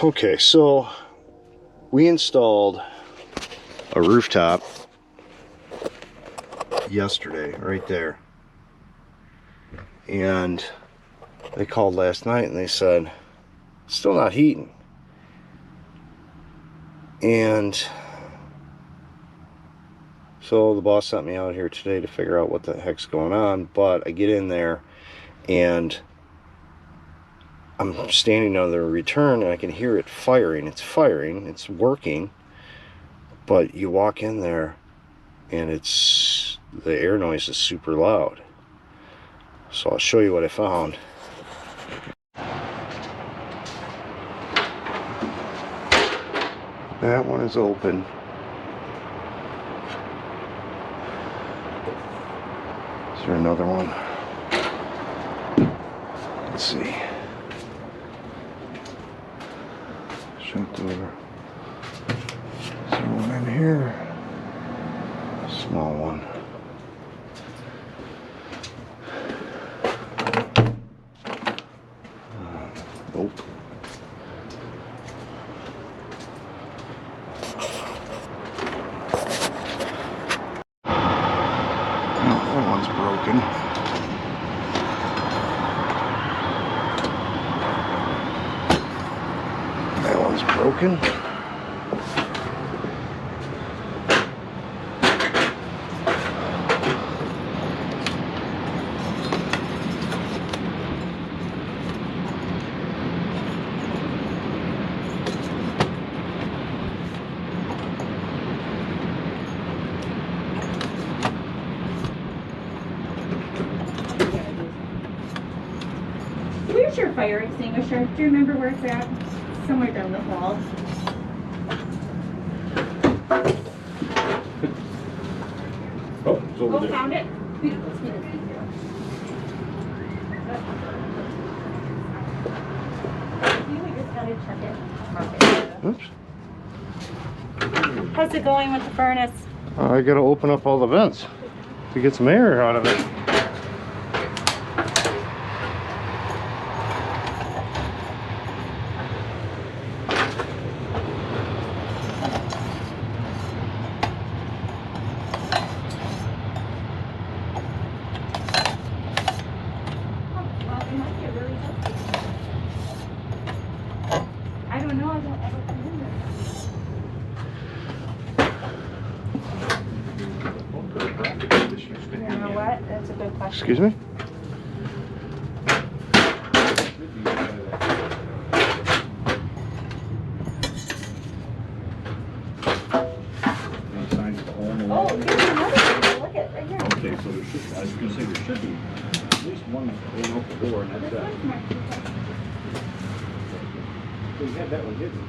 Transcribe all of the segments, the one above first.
Okay, so we installed a rooftop yesterday right there, and they called last night and they said still not heating. And so the boss sent me out here today to figure out what the heck's going on. But I get in there and I'm standing on the return and I can hear it firing. It's firing, it's working, but you walk in there and it's, the air noise is super loud. So I'll show you what I found. That one is open. Is there another one? Let's see. Shut door. Is there one in here? Small one. Nope. That one's broken. That one's broken. Where's your fire extinguisher? Do you remember where it's at? Somewhere down the hall. Oh, it's over there. Found it? Oops. How's it going with the furnace? I gotta open up all the vents to get some air out of it. I don't know. I don't remember. You know what? That's a good question. Excuse me? Oh, here's another one. Look at right here. Okay, so there should, I was gonna say there should be at least one going out the door, and that's This that. one's marked. So you had that one hidden.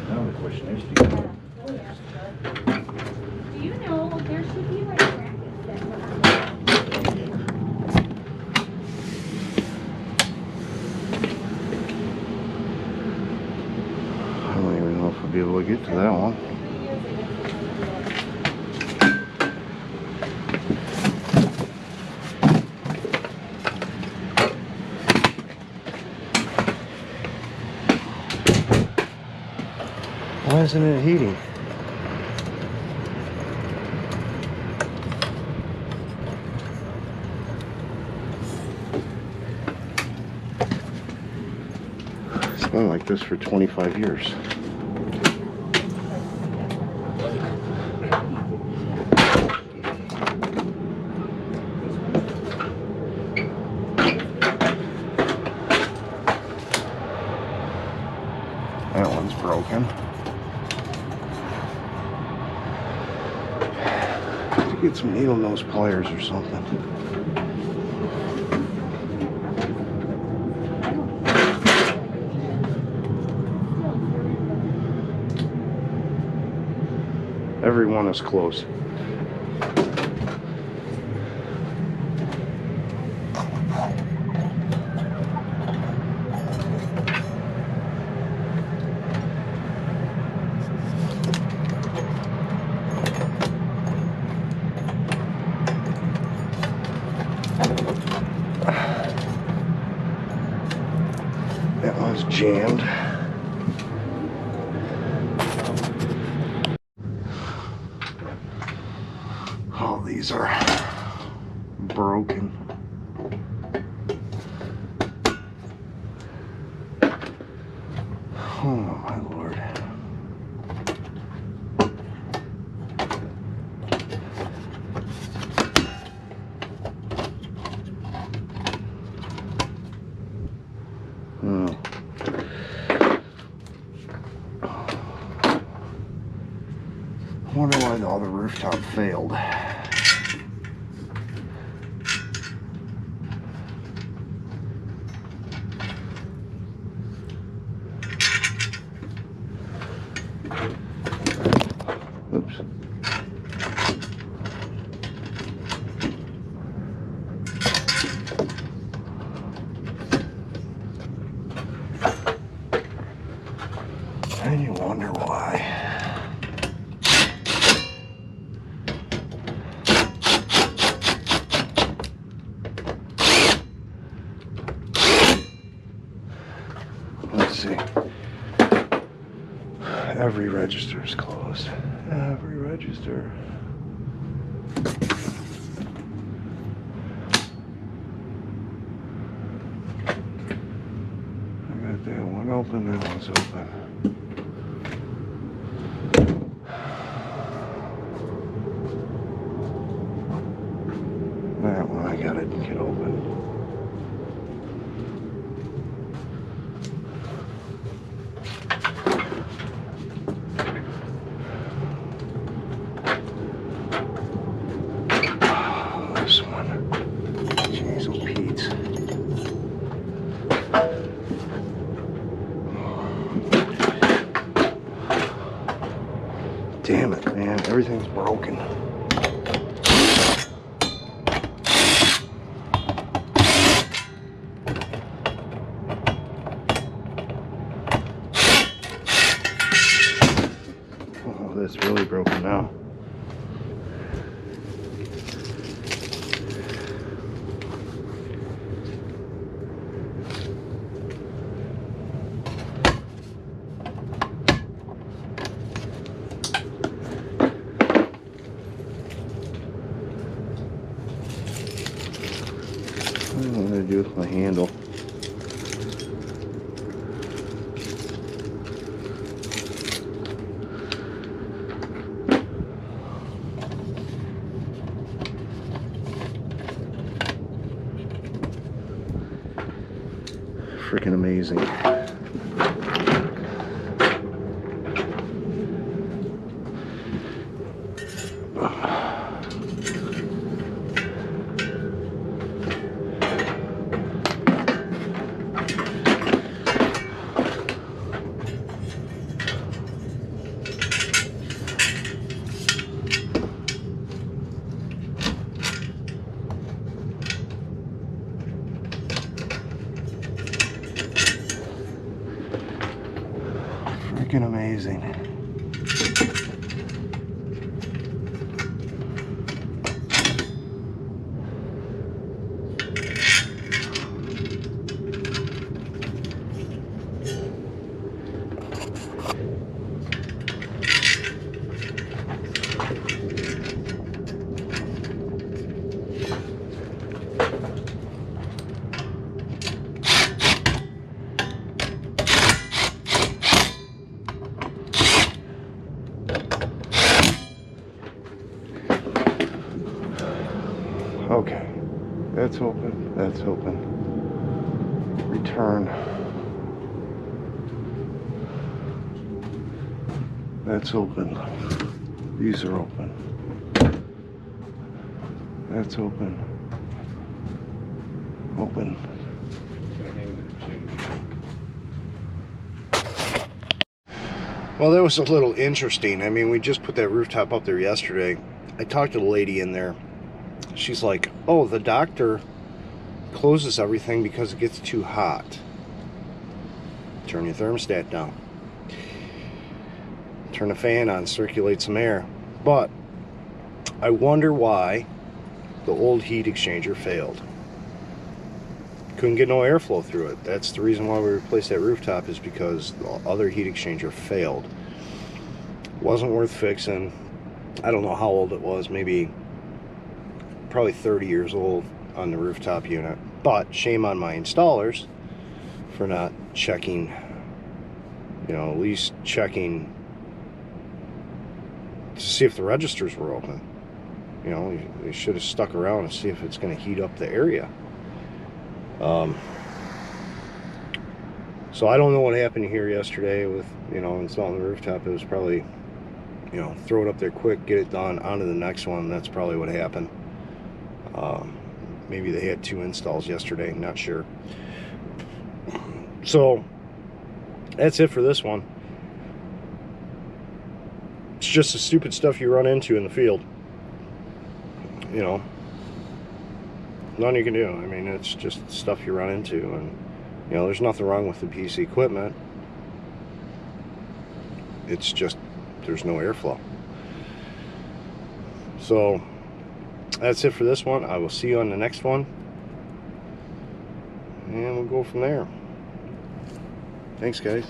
Now the question is, do you Oh, yeah. Do you know there should be like brackets that go on there? I don't even know if I'll be able to get to that one. Why isn't it heating? It's been like this for 25 years. That one's broken. Get some needle nose pliers or something. Everyone is closed. That one's jammed. All these are broken. Oh my Lord. I wonder why all the rooftop failed. Oops. And you wonder why. Let's see. Every register is closed. Every register. I got that one open, that one's open. That one I gotta get open. Damn it, man. Everything's broken. Oh, that's really broken now. I don't know what to do with my handle. Freaking amazing. Freaking amazing. Okay, that's open, that's open. Return. That's open. These are open. That's open. Open. Well, that was a little interesting. I mean, we just put that rooftop up there yesterday. I talked to the lady in there. She's like, oh, the doctor closes everything because it gets too hot. Turn your thermostat down. Turn the fan on, circulate some air. But I wonder why the old heat exchanger failed. couldn't get no airflow through it. That's the reason why we replaced that rooftop, is because the other heat exchanger failed. Wasn't worth fixing. I don't know how old it was, maybe probably 30 years old on the rooftop unit. But shame on my installers for not checking, you know, at least checking to see if the registers were open. You know, they should have stuck around and see if it's going to heat up the area. So I don't know what happened here yesterday with, you know, installing the rooftop. It was probably, you know, throw it up there quick, get it done, on to the next one. That's probably what happened. Maybe they had 2 installs yesterday, not sure. So that's it for this one. It's just the stupid stuff you run into in the field. You know, nothing you can do. I mean, it's just stuff you run into, and you know, there's nothing wrong with the PC equipment. It's just there's no airflow. So that's it for this one. I will see you on the next one, and we'll go from there. Thanks, guys.